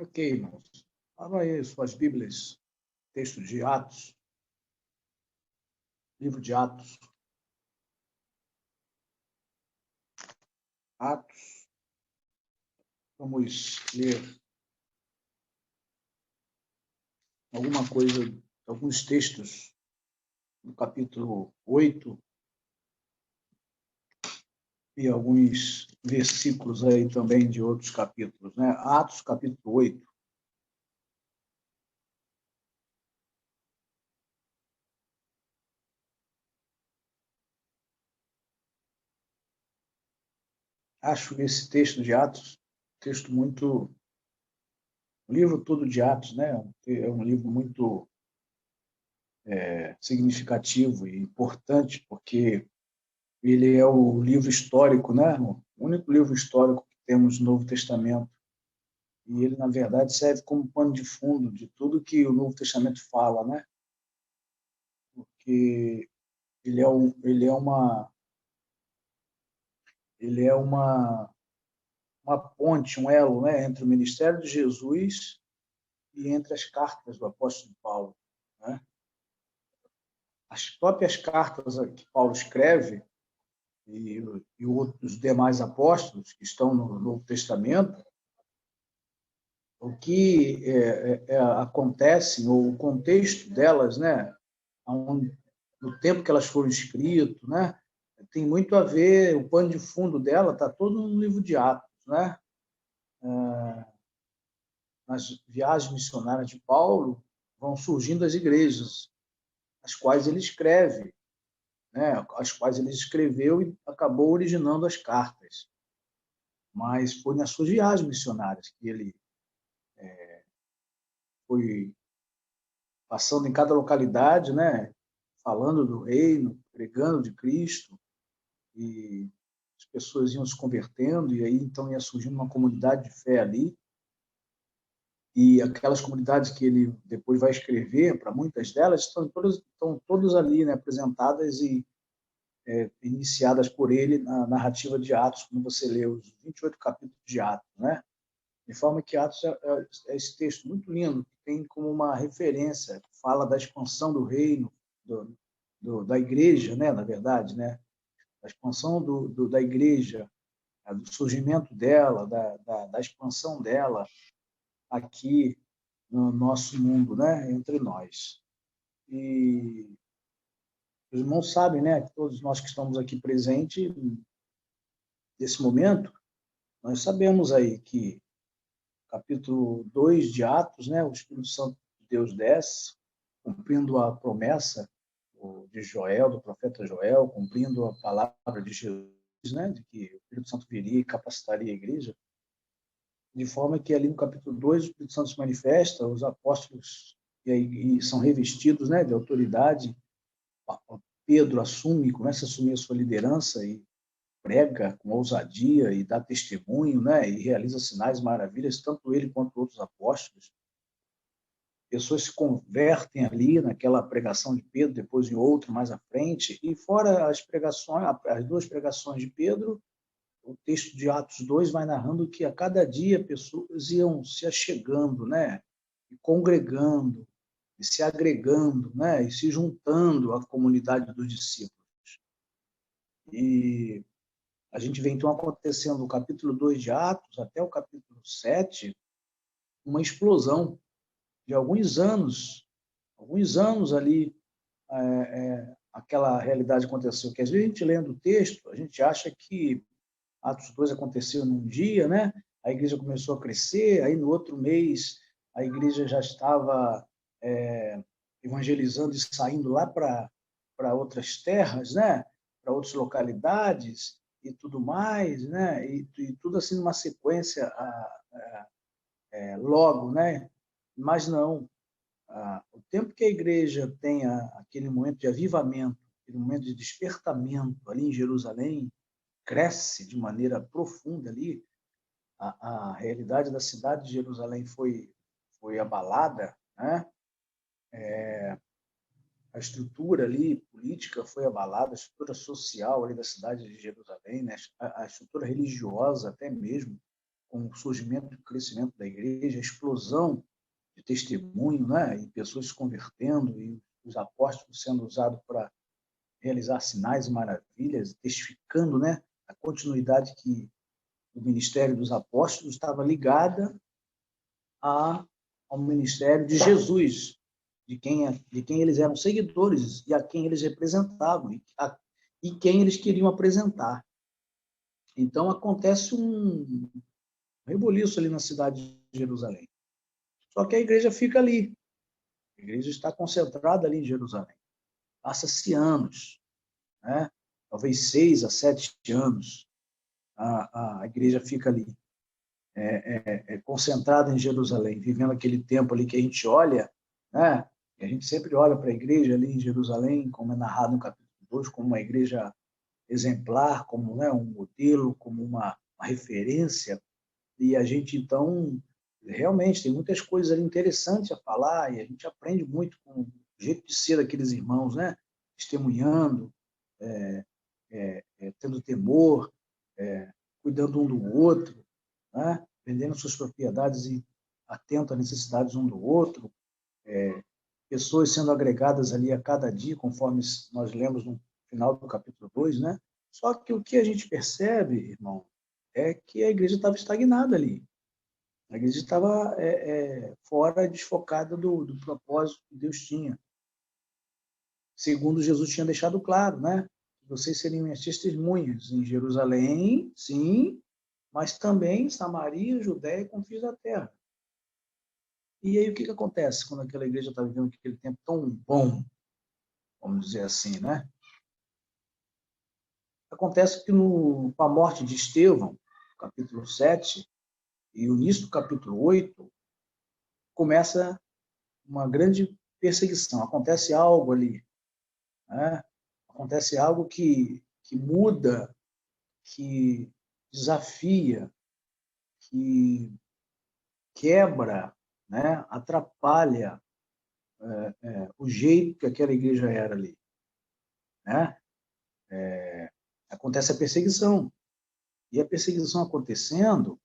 Ok, irmãos. Abra aí suas Bíblias, texto de Atos, livro de Atos. Atos. Vamos ler alguma coisa, alguns textos do capítulo 8 e alguns versículos aí também de outros capítulos, né? Atos, capítulo 8. Acho esse texto de Atos texto muito... O livro todo de Atos, né? É um livro muito significativo e importante, porque ele é o livro histórico, né? O único livro histórico que temos no Novo Testamento. E ele, na verdade, serve como pano de fundo de tudo que o Novo Testamento fala, né? Porque ele é uma ponte, um elo, né, entre o ministério de Jesus e entre as cartas do apóstolo Paulo, né? As próprias cartas que Paulo escreve e os demais apóstolos que estão no Novo Testamento, o que acontece, ou o contexto delas, né, no tempo que elas foram escritas, né, tem muito a ver, o pano de fundo dela está todo no livro de Atos, né? Nas viagens missionárias de Paulo vão surgindo as igrejas, as quais ele escreve, né, as quais ele escreveu e acabou originando as cartas. Mas foi nas suas viagens missionárias que ele foi passando em cada localidade, né, falando do reino, pregando de Cristo, e as pessoas iam se convertendo, e aí então ia surgindo uma comunidade de fé ali, e aquelas comunidades que ele depois vai escrever, para muitas delas, estão todas ali, né, apresentadas e iniciadas por ele na narrativa de Atos, quando você lê os 28 capítulos de Atos, né? De forma que Atos é esse texto muito lindo, que tem como uma referência, fala da expansão do reino, da igreja, né, na verdade, né? Da expansão da igreja, do surgimento dela, da expansão dela aqui no nosso mundo, né, entre nós. E os irmãos sabem, né, que todos nós que estamos aqui presentes nesse momento, nós sabemos aí que capítulo 2 de Atos, né, o Espírito Santo de Deus desce, cumprindo a promessa de Joel, do profeta Joel, cumprindo a palavra de Jesus, né, de que o Espírito Santo viria e capacitaria a igreja, de forma que ali no capítulo 2 o Espírito Santo se manifesta, os apóstolos e são revestidos, né, de autoridade. Pedro começa a assumir a sua liderança e prega com ousadia e dá testemunho, né, e realiza sinais e maravilhas, tanto ele quanto outros apóstolos. Pessoas se convertem ali naquela pregação de Pedro, depois em outra mais à frente, e fora as duas pregações de Pedro, o texto de Atos 2 vai narrando que a cada dia pessoas iam se achegando, né, e congregando, e se agregando, né, e se juntando à comunidade dos discípulos. E a gente vê então acontecendo no capítulo 2 de Atos até o capítulo 7, uma explosão de alguns anos ali, aquela realidade aconteceu. Que às vezes a gente lendo o texto, a gente acha que Atos 2 aconteceu num dia, né? A igreja começou a crescer, aí no outro mês a igreja já estava evangelizando e saindo lá para outras terras, né? Para outras localidades e tudo mais, né? E tudo assim numa sequência logo, né? Mas não. O tempo que a igreja tem aquele momento de avivamento, aquele momento de despertamento ali em Jerusalém, cresce de maneira profunda ali, a realidade da cidade de Jerusalém foi abalada, né? A estrutura ali política foi abalada, a estrutura social ali da cidade de Jerusalém, né? A estrutura religiosa até mesmo com o surgimento e o crescimento da igreja, a explosão de testemunho, né? E pessoas se convertendo, e os apóstolos sendo usados para realizar sinais e maravilhas, testificando, né, a continuidade que o ministério dos apóstolos estava ligada ao ministério de Jesus, de quem eles eram seguidores e a quem eles representavam e quem eles queriam apresentar. Então, acontece um rebuliço ali na cidade de Jerusalém. Só que a igreja fica ali. A igreja está concentrada ali em Jerusalém. Passa-se anos, né? Talvez 6 a 7 anos, a igreja fica ali, concentrada em Jerusalém, vivendo aquele tempo ali que a gente olha, né? E a gente sempre olha para a igreja ali em Jerusalém, como é narrado no capítulo 2, como uma igreja exemplar, como, né, um modelo, como uma referência. E a gente, então, realmente tem muitas coisas ali interessantes a falar, e a gente aprende muito com o jeito de ser daqueles irmãos, né? Testemunhando, tendo temor, cuidando um do outro, né? Vendendo suas propriedades e atento às necessidades um do outro, pessoas sendo agregadas ali a cada dia, conforme nós lemos no final do capítulo 2, né? Só que o que a gente percebe, irmão, é que a igreja estava estagnada ali. A igreja estava fora, desfocada do propósito que Deus tinha. Segundo Jesus tinha deixado claro, né? Vocês seriam minhas testemunhas em Jerusalém, sim, mas também em Samaria, Judéia e confins da terra. E aí o que acontece quando aquela igreja está vivendo aquele tempo tão bom, vamos dizer assim, né? Acontece que com a morte de Estevão, capítulo 7, e o início do capítulo 8, começa uma grande perseguição. Acontece algo ali, né? Acontece algo que muda, que desafia, que quebra, né? Atrapalha o jeito que aquela igreja era ali, né? Acontece a perseguição. E a perseguição acontecendo,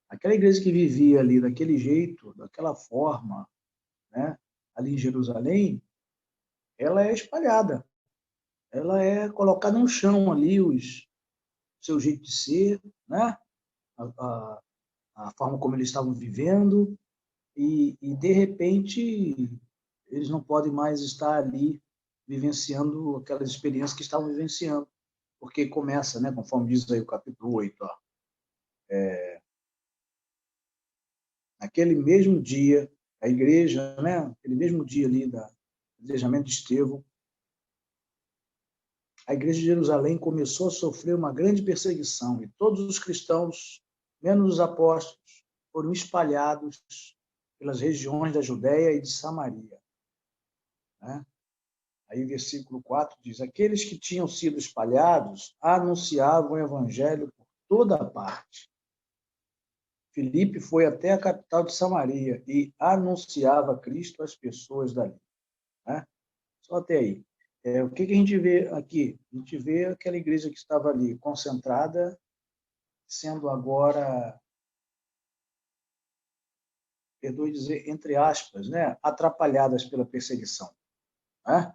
aquela igreja que vivia ali daquele jeito, daquela forma, né? Ali em Jerusalém, ela é espalhada. Ela é colocada no chão ali, o seu jeito de ser, né? A, a forma como eles estavam vivendo, de repente, eles não podem mais estar ali vivenciando aquelas experiências que estavam vivenciando, porque começa, né, conforme diz aí o capítulo 8, ó, naquele mesmo dia, a igreja, né, aquele mesmo dia ali do apedrejamento de Estevão, a igreja de Jerusalém começou a sofrer uma grande perseguição, e todos os cristãos, menos os apóstolos, foram espalhados pelas regiões da Judéia e de Samaria, né? Aí o versículo 4 diz: aqueles que tinham sido espalhados anunciavam o evangelho por toda parte. Filipe foi até a capital de Samaria e anunciava Cristo às pessoas dali, né? Só até aí. O que a gente vê aqui? A gente vê aquela igreja que estava ali concentrada, sendo agora, perdoe dizer, entre aspas, né, atrapalhadas pela perseguição, né?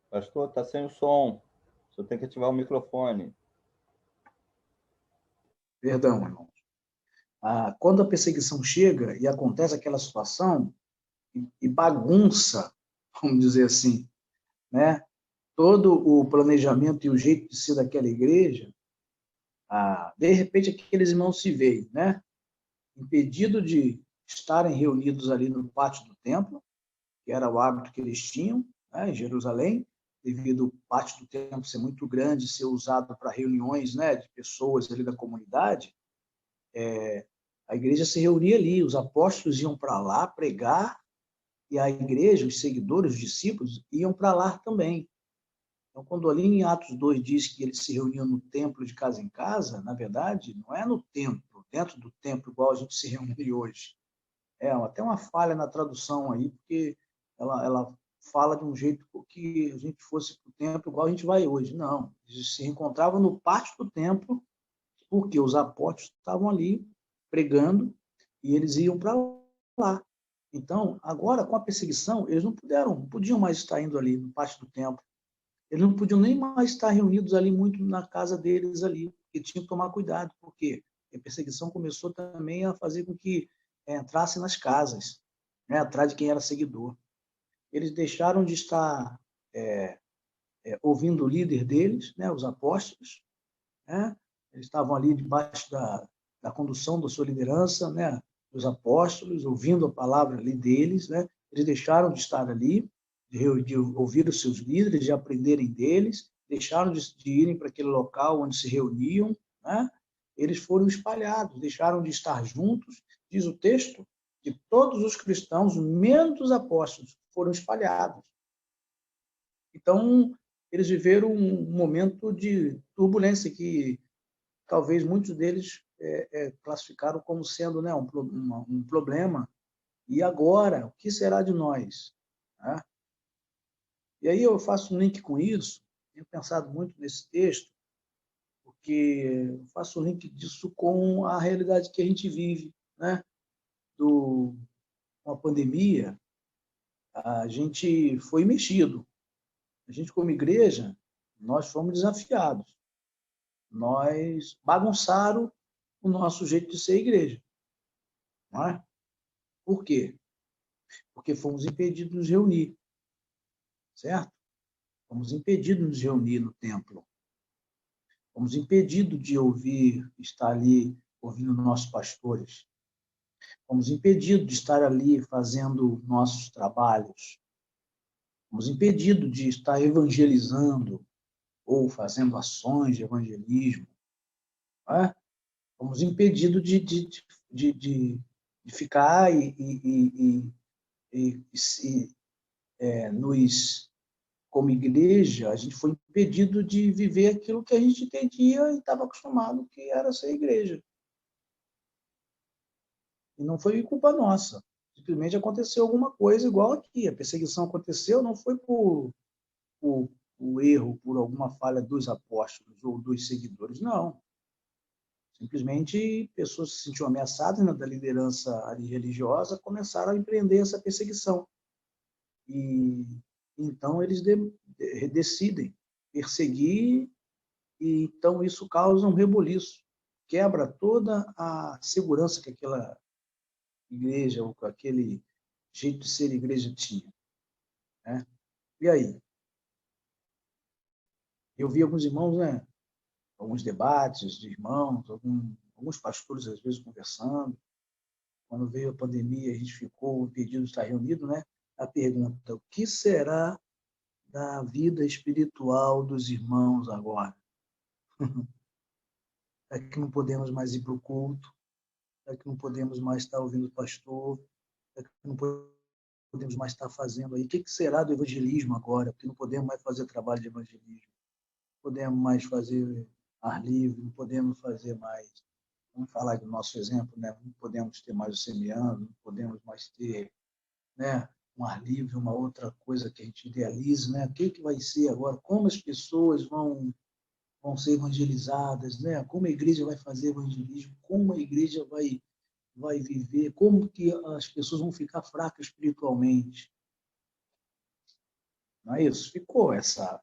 Pastor, está sem o som. Você tem que ativar o microfone. Perdão, irmão. Quando a perseguição chega e acontece aquela situação e bagunça, vamos dizer assim, né, todo o planejamento e o jeito de ser daquela igreja, de repente aqueles irmãos se veem, né, impedido de estarem reunidos ali no pátio do templo, que era o hábito que eles tinham, né, em Jerusalém, devido ao pátio do templo ser muito grande, ser usado para reuniões, né, de pessoas ali da comunidade. A igreja se reunia ali, os apóstolos iam para lá pregar, e a igreja, os seguidores, os discípulos, iam para lá também. Então, quando ali em Atos 2 diz que eles se reuniam no templo de casa em casa, na verdade, não é no templo, dentro do templo, igual a gente se reúne hoje. até uma falha na tradução aí, porque ela fala de um jeito que a gente fosse para o templo igual a gente vai hoje. Não, eles se encontravam no pátio do templo, porque os apóstolos estavam ali pregando e eles iam para lá. Então, agora, com a perseguição, eles não podiam mais estar indo ali no pátio do templo. Eles não podiam nem mais estar reunidos ali muito na casa deles ali, porque tinham que tomar cuidado, porque a perseguição começou também a fazer com que entrassem nas casas, né, atrás de quem era seguidor. Eles deixaram de estar ouvindo o líder deles, né, os apóstolos, né? Eles estavam ali debaixo da condução da sua liderança, né, dos apóstolos, ouvindo a palavra ali deles, né? Eles deixaram de estar ali, de ouvir os seus líderes, de aprenderem deles, deixaram de irem para aquele local onde se reuniam, né? Eles foram espalhados, deixaram de estar juntos. Diz o texto que todos os cristãos, menos os apóstolos, foram espalhados. Então, eles viveram um momento de turbulência que talvez muitos deles classificaram como sendo, né, um problema. E agora, o que será de nós? Né? E aí eu faço um link com isso, tenho pensado muito nesse texto, porque eu faço um link disso com a realidade que a gente vive, né? Com a pandemia, a gente foi mexido. A gente, como igreja, nós fomos desafiados. Nós bagunçaram o nosso jeito de ser igreja. Não é? Por quê? Porque fomos impedidos de nos reunir, certo? Fomos impedidos de nos reunir no templo. Fomos impedidos de ouvir, estar ali ouvindo nossos pastores. Fomos impedidos de estar ali fazendo nossos trabalhos. Fomos impedidos de estar evangelizando ou fazendo ações de evangelismo. Não é? Fomos impedidos de ficar nos, como igreja, a gente foi impedido de viver aquilo que a gente entendia e estava acostumado, que era ser igreja. E não foi culpa nossa. Simplesmente aconteceu alguma coisa igual aqui. A perseguição aconteceu, não foi por erro, por alguma falha dos apóstolos ou dos seguidores, não. Simplesmente pessoas se sentiam ameaçadas, né, da liderança religiosa, começaram a empreender essa perseguição. E então eles decidem perseguir, e então isso causa um rebuliço, quebra toda a segurança que aquela igreja ou aquele jeito de ser igreja tinha, né? E aí? Eu vi alguns irmãos, né, alguns debates de irmãos, alguns pastores às vezes conversando. Quando veio a pandemia, a gente ficou impedido de estar reunido, né? A pergunta: o que será da vida espiritual dos irmãos agora? É que não podemos mais ir para o culto, é que não podemos mais estar ouvindo o pastor, é que não podemos mais estar fazendo aí. O que será do evangelismo agora? Porque não podemos mais fazer trabalho de evangelismo, não podemos mais fazer ar livre, não podemos fazer mais. Vamos falar do nosso exemplo, né? Não podemos ter mais o semeando, não podemos mais ter, né, um ar livre, uma outra coisa que a gente idealiza, né? O que vai ser agora? Como as pessoas vão ser evangelizadas, né? Como a igreja vai fazer evangelismo? Como a igreja vai viver? Como que as pessoas vão ficar fracas espiritualmente? Não é isso? Ficou essas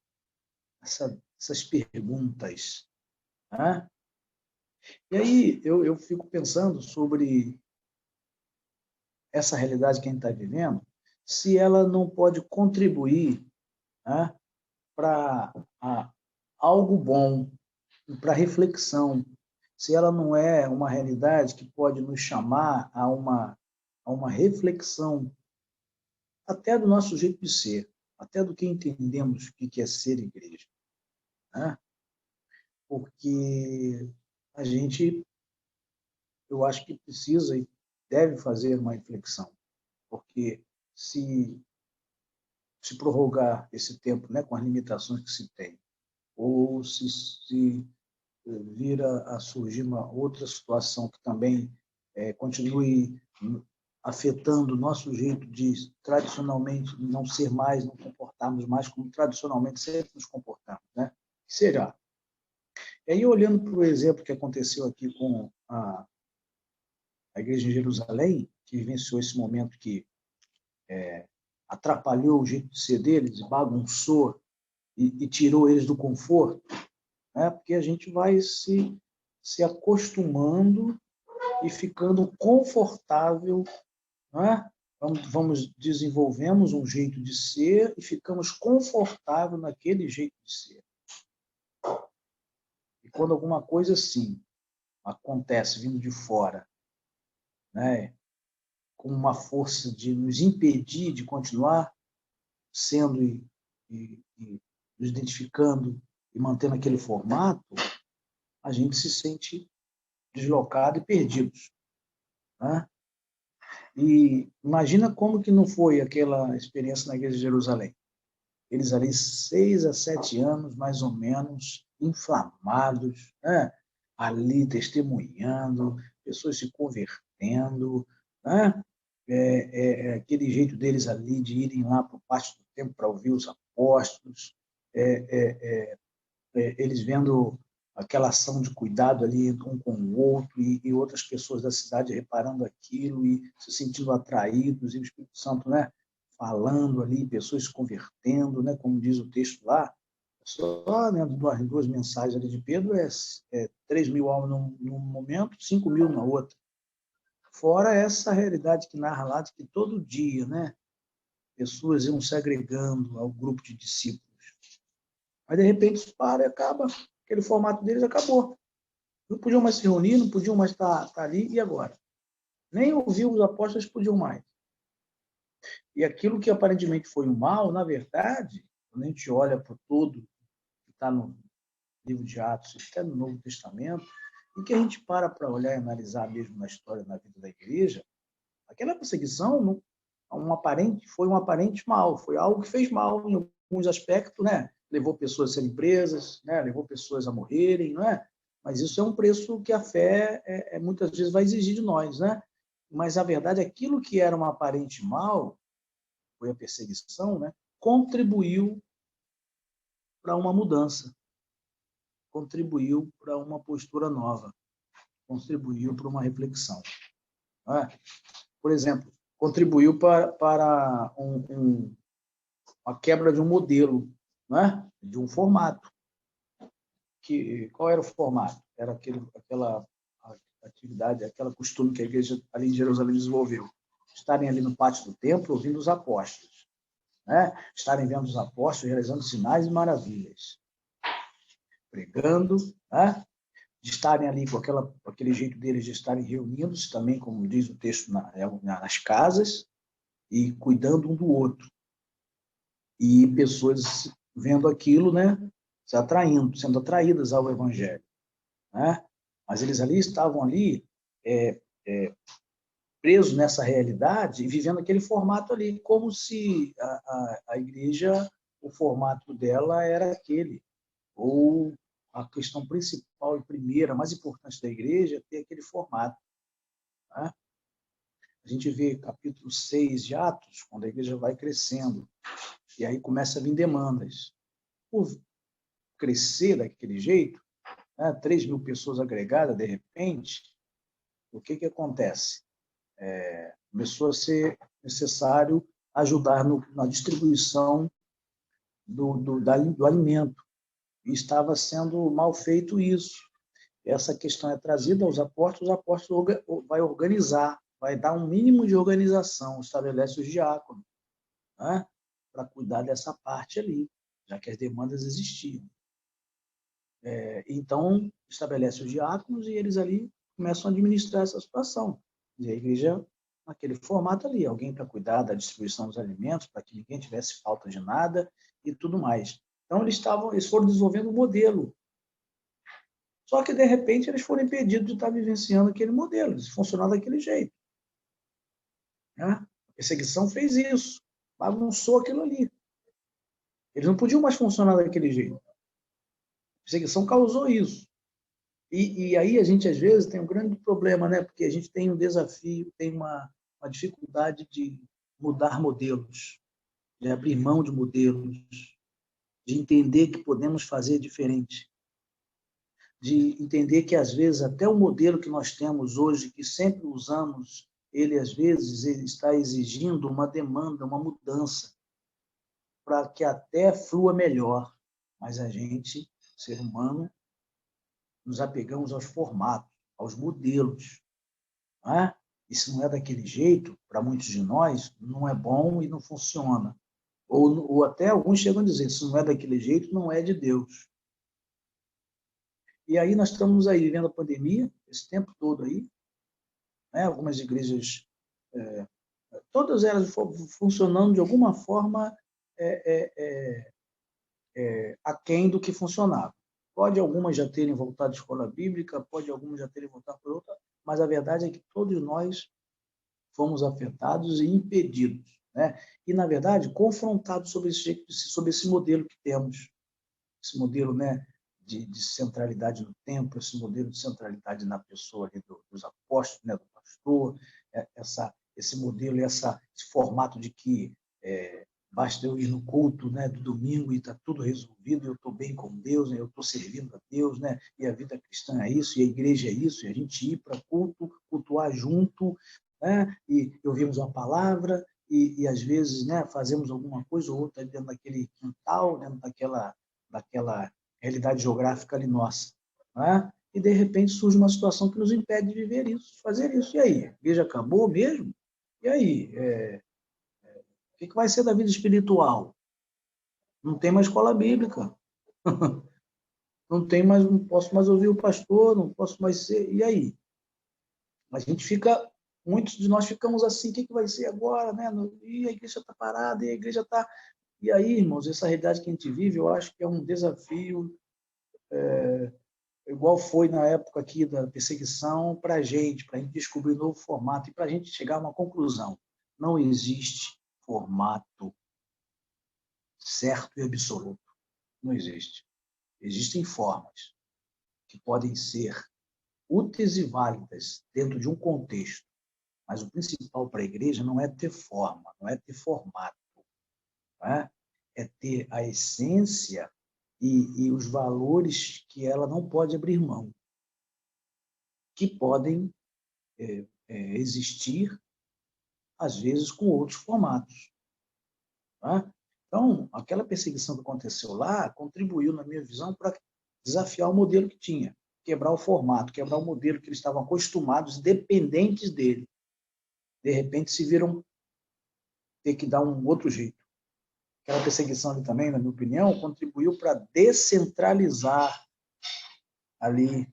perguntas, né? E aí eu fico pensando sobre essa realidade que a gente está vivendo, se ela não pode contribuir, né, para algo bom, para reflexão, se ela não é uma realidade que pode nos chamar a uma reflexão até do nosso jeito de ser, até do que entendemos o que é ser igreja, né? Porque a gente, eu acho que precisa e deve fazer uma reflexão, porque se prorrogar esse tempo, né, com as limitações que se tem, ou se vir a surgir uma outra situação que também continue afetando o nosso jeito de, tradicionalmente, não comportarmos mais como tradicionalmente sempre nos comportamos, né? O que será? E aí, olhando para o exemplo que aconteceu aqui com a igreja em Jerusalém, que vivenciou esse momento que atrapalhou o jeito de ser deles, bagunçou e tirou eles do conforto, né? Porque a gente vai se acostumando e ficando confortável, né? Desenvolvemos um jeito de ser e ficamos confortáveis naquele jeito de ser. E quando alguma coisa assim acontece vindo de fora, né, com uma força de nos impedir de continuar sendo e nos identificando e mantendo aquele formato, a gente se sente deslocado e perdidos, né? E imagina como que não foi aquela experiência na igreja de Jerusalém. Eles ali 6 a 7 anos, mais ou menos, inflamados, né? Ali testemunhando, pessoas se convertendo, né? Aquele jeito deles ali de irem lá para o pátio do templo para ouvir os apóstolos, eles vendo aquela ação de cuidado ali um com o outro e outras pessoas da cidade reparando aquilo e se sentindo atraídos, e o Espírito Santo, né, falando ali, pessoas se convertendo, né, como diz o texto lá, só, né, duas mensagens ali de Pedro, 3 mil almas num momento, 5 mil na outra. Fora essa realidade que narra lá, de que todo dia, né, pessoas iam se agregando ao grupo de discípulos. Mas, de repente, isso para e acaba. Aquele formato deles acabou. Não podiam mais se reunir, não podiam mais estar ali, e agora? Nem ouvir os apóstolos podiam mais. E aquilo que aparentemente foi um mal, na verdade, quando a gente olha para todo que está no livro de Atos, até no Novo Testamento, e que a gente para olhar e analisar mesmo na história, na vida da igreja, aquela perseguição foi um aparente mal, foi algo que fez mal em alguns aspectos, né? Levou pessoas a serem presas, né? Levou pessoas a morrerem, não é? Mas isso é um preço que a fé muitas vezes vai exigir de nós, né? Mas a verdade, aquilo que era um aparente mal, foi a perseguição, né? Contribuiu para uma mudança, contribuiu para uma postura nova, contribuiu para uma reflexão. Não é? Por exemplo, contribuiu para a quebra de um modelo, né? De um formato. Qual era o formato? Era aquela atividade, aquela costume que a igreja ali em Jerusalém desenvolveu. Estarem ali no pátio do templo ouvindo os apóstolos, né? Estarem vendo os apóstolos realizando sinais e maravilhas, pregando, né? De estarem ali com aquele jeito deles de estarem reunindo-se também, como diz o texto, nas casas, e cuidando um do outro. E pessoas vendo aquilo, né, se atraindo, sendo atraídas ao Evangelho, né? Mas eles ali estavam ali presos nessa realidade e vivendo aquele formato ali, como se a igreja, o formato dela era aquele, ou a questão principal e primeira, mais importante da igreja, é ter aquele formato, né? A gente vê capítulo 6 de Atos, quando a igreja vai crescendo, e aí começa a vir demandas. Por crescer daquele jeito, né, 3 mil pessoas agregadas, de repente, o que acontece? Começou a ser necessário ajudar na distribuição do alimento. E estava sendo mal feito isso. Essa questão é trazida aos apóstolos, o apóstolo vai organizar, vai dar um mínimo de organização, estabelece os diáconos, né, para cuidar dessa parte ali, já que as demandas existiam. Então, estabelece os diáconos e eles ali começam a administrar essa situação. E a igreja, naquele formato ali, alguém para cuidar da distribuição dos alimentos, para que ninguém tivesse falta de nada e tudo mais. Então, eles foram desenvolvendo um modelo. Só que, de repente, eles foram impedidos de estar vivenciando aquele modelo, de funcionar daquele jeito. Né? A perseguição fez isso, bagunçou aquilo ali. Eles não podiam mais funcionar daquele jeito. A perseguição causou isso. E aí a gente, às vezes, tem um grande problema, né? Porque a gente tem um desafio, tem uma uma dificuldade de mudar modelos, de abrir mão de modelos, de entender que podemos fazer diferente, de entender que, às vezes, até o modelo que nós temos hoje, que sempre usamos, ele, às vezes, ele está exigindo uma demanda, uma mudança, para que até flua melhor. Mas a gente, ser humano, nos apegamos aos formatos, aos modelos. Não é? E se não é daquele jeito, para muitos de nós, não é bom e não funciona. Ou até alguns chegam a dizer, se não é daquele jeito, não é de Deus. E aí nós estamos aí vivendo a pandemia, esse tempo todo aí, né? Algumas igrejas, todas elas funcionando de alguma forma aquém do que funcionava. Pode algumas já terem voltado à escola bíblica, pode algumas já terem voltado para outra, mas a verdade é que todos nós fomos afetados e impedidos, né? E, na verdade, confrontados sobre esse modelo que temos, esse modelo, né, de centralidade no tempo, esse modelo de centralidade na pessoa ali dos apóstolos, né, do pastor, esse modelo, esse formato de que basta eu ir no culto, né, do domingo e está tudo resolvido, eu estou bem com Deus, né, eu estou servindo a Deus, né, e a vida cristã é isso, e a igreja é isso, e a gente ir para culto, cultuar junto, né, e ouvimos uma palavra, e às vezes, né, fazemos alguma coisa ou outra dentro daquele quintal, dentro daquela realidade geográfica ali nossa, né? E de repente surge uma situação que nos impede de viver isso, de fazer isso. E aí? A igreja acabou mesmo? E aí? O que vai ser da vida espiritual? Não tem mais escola bíblica. Não tem mais, não posso mais ouvir o pastor, não posso mais ser. E aí? A gente fica, muitos de nós ficamos assim, o que vai ser agora, né? E a igreja está parada, e a igreja está. E aí, irmãos, essa realidade que a gente vive, eu acho que é um desafio, igual foi na época aqui da perseguição, para a gente descobrir um novo formato e para a gente chegar a uma conclusão. Não existe formato certo e absoluto. Não existe. Existem formas que podem ser úteis e válidas dentro de um contexto, mas o principal para a igreja não é ter forma, não é ter formato, não é? É ter a essência e os valores que ela não pode abrir mão, que podem existir, às vezes, com outros formatos. Tá? Então, aquela perseguição que aconteceu lá contribuiu, na minha visão, para desafiar o modelo que tinha, quebrar o formato, quebrar o modelo que eles estavam acostumados, dependentes dele. De repente, se viram ter que dar um outro jeito. Aquela perseguição ali também, na minha opinião, contribuiu para descentralizar ali,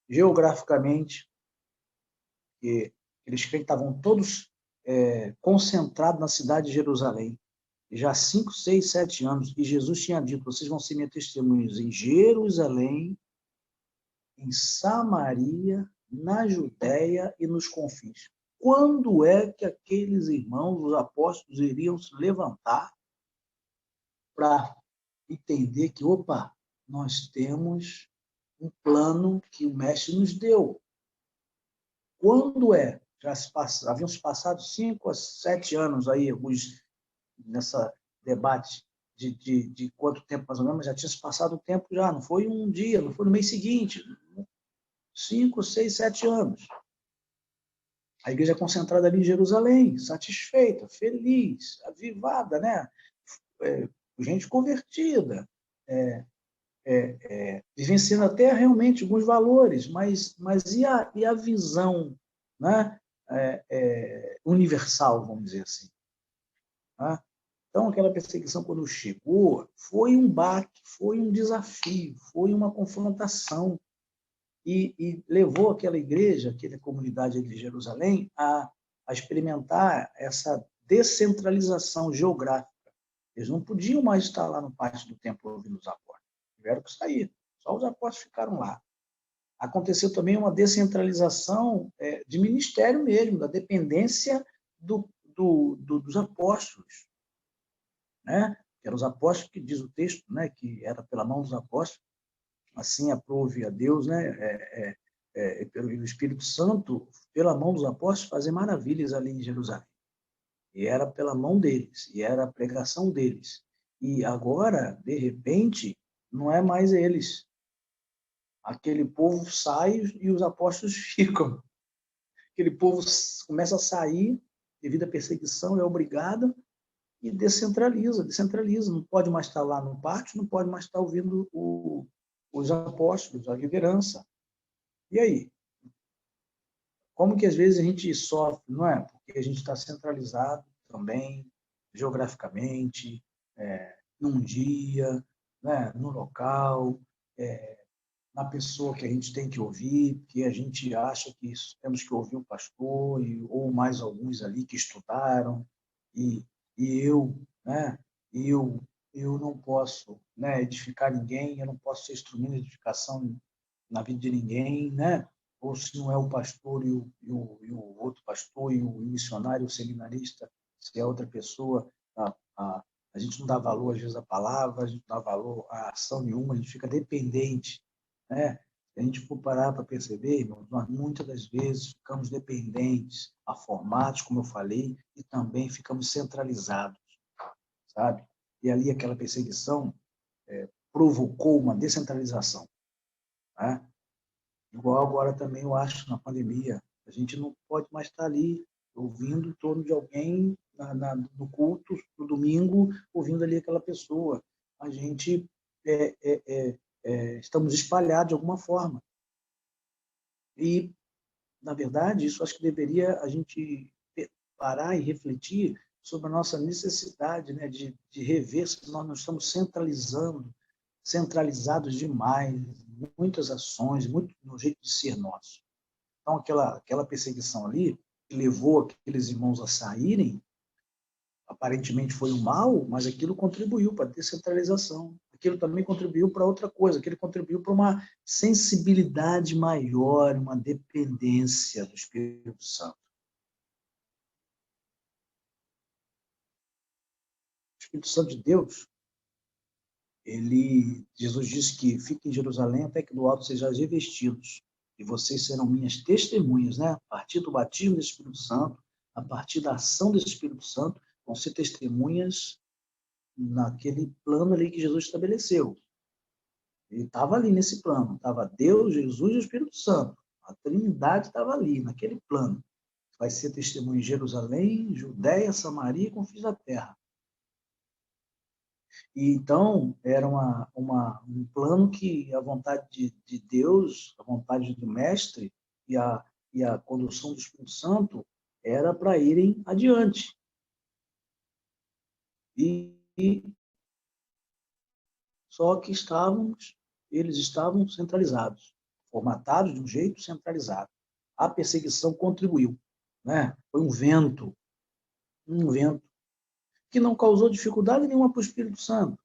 geograficamente, que eles estavam todos concentrados na cidade de Jerusalém. Já há 5, 6, 7 anos, e Jesus tinha dito, vocês vão ser minhas testemunhas em Jerusalém, em Samaria, na Judéia e nos confins. Quando é que aqueles irmãos, os apóstolos, iriam se levantar para entender que, opa, nós temos um plano que o mestre nos deu? Quando é? Haviam se passado 5 a 7 anos aí, alguns nessa debate de quanto tempo mais ou menos, já tinha se passado o tempo já, não foi um dia, não foi no mês seguinte, 5, 6, 7 anos. A igreja concentrada ali em Jerusalém, satisfeita, feliz, avivada, né? Gente convertida, vivenciando até realmente alguns valores, mas e a visão, né? Universal, vamos dizer assim. Né? Então, aquela perseguição, quando chegou, foi um baque, foi um desafio, foi uma confrontação. E levou aquela igreja, aquela comunidade de Jerusalém, a experimentar essa descentralização geográfica. Eles não podiam mais estar lá no pátio do templo ouvindo os apóstolos. Tiveram que sair. Só os apóstolos ficaram lá. Aconteceu também uma descentralização de ministério mesmo, da dependência dos apóstolos. Né? Eram os apóstolos que diz o texto, né? Que era pela mão dos apóstolos, assim aprove a Deus, né? pelo Espírito Santo, pela mão dos apóstolos, fazer maravilhas ali em Jerusalém. E era pela mão deles, e era a pregação deles. E agora, de repente, não é mais eles. Aquele povo sai e os apóstolos ficam. Aquele povo começa a sair devido à perseguição, é obrigado, e descentraliza. Não pode mais estar lá no pátio, não pode mais estar ouvindo os apóstolos, a liderança. E aí? Como que às vezes a gente sofre, não é? Porque a gente está centralizado também, geograficamente, num dia, né? No local, na pessoa que a gente tem que ouvir, porque a gente acha que temos que ouvir o pastor, ou mais alguns ali que estudaram, e eu, né? Eu não posso, né, edificar ninguém, eu não posso ser instrumento de edificação na vida de ninguém, né? Ou se não é o pastor e o outro pastor e o missionário, o seminarista, se é outra pessoa, a gente não dá valor às vezes à palavra, a gente não dá valor à ação nenhuma, a gente fica dependente, né? Se a gente for parar para perceber, irmãos, nós muitas das vezes ficamos dependentes a formatos, como eu falei, e também ficamos centralizados, sabe? E ali aquela perseguição provocou uma descentralização, né? Igual agora também eu acho na pandemia, a gente não pode mais estar ali ouvindo em torno de alguém no culto, no domingo, ouvindo ali aquela pessoa. A gente estamos espalhados de alguma forma. E, na verdade, isso acho que deveria a gente parar e refletir sobre a nossa necessidade, né, de rever se nós não estamos centralizados demais, muitas ações, muito no jeito de ser nosso. Então, aquela perseguição ali, que levou aqueles irmãos a saírem, aparentemente foi um mal, mas aquilo contribuiu para a descentralização. Aquilo também contribuiu para outra coisa, aquilo contribuiu para uma sensibilidade maior, uma dependência do Espírito Santo. O Espírito Santo de Deus, Jesus disse que fiquem em Jerusalém até que do alto sejam revestidos, e vocês serão minhas testemunhas, né? A partir do batismo do Espírito Santo, a partir da ação do Espírito Santo, vão ser testemunhas naquele plano ali que Jesus estabeleceu. Ele estava ali nesse plano, estava Deus, Jesus e o Espírito Santo. A Trindade estava ali, naquele plano. Vai ser testemunho em Jerusalém, Judéia, Samaria e confins da terra. E então, era um plano que a vontade de Deus, a vontade do Mestre e a condução do Espírito Santo era para irem adiante. E só que eles estavam centralizados, formatados de um jeito centralizado. A perseguição contribuiu, né? Foi um vento que não causou dificuldade nenhuma para o Espírito Santo,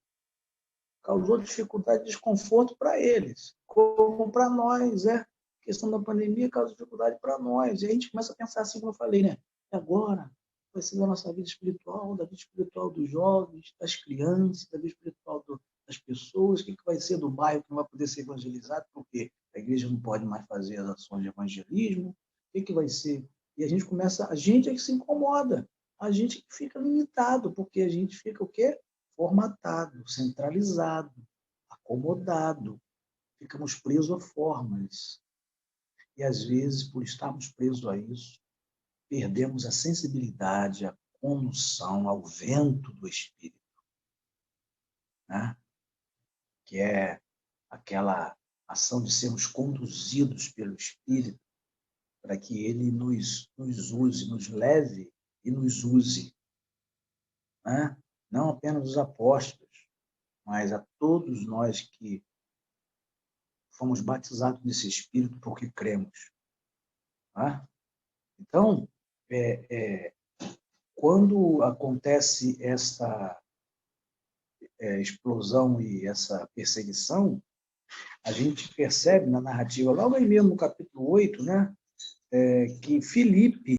causou dificuldade e desconforto para eles, como para nós, A questão da pandemia causa dificuldade para nós, e a gente começa a pensar assim, como eu falei, né? E agora? Vai ser da nossa vida espiritual, da vida espiritual dos jovens, das crianças, da vida espiritual das pessoas, o que vai ser do bairro que não vai poder ser evangelizado, porque a igreja não pode mais fazer as ações de evangelismo, o que vai ser? E a gente é que se incomoda, a gente que fica limitado, porque a gente fica o quê? Formatado, centralizado, acomodado, ficamos presos a formas. E às vezes, por estarmos presos a isso, perdemos a sensibilidade, a condução ao vento do Espírito, né? Que é aquela ação de sermos conduzidos pelo Espírito para que ele nos use, nos leve e nos use, né? Não apenas os apóstolos, mas a todos nós que fomos batizados nesse Espírito porque cremos, né? Então, quando acontece esta explosão e essa perseguição, a gente percebe na narrativa, logo aí mesmo no capítulo 8, né, que Filipe